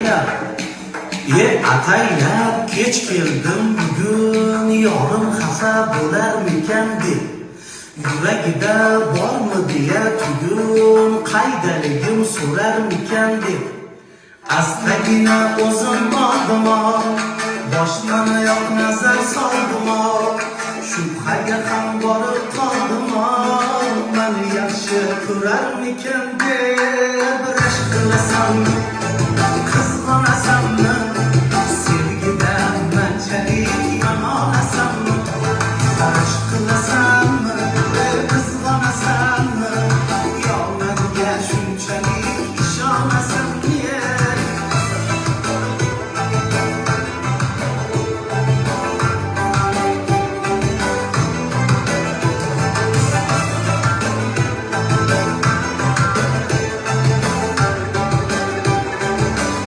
ataylab ataylab kech keldim bugun, yorim xafa bo'larmikan deb yuragida bormi deya tugun, qaydaligim so'rarmikan deb astagina o'zim bordim, boshdan oyoq nazar soldim, shubhaga ham borib qoldim, mani yaxshi ko'rarmikan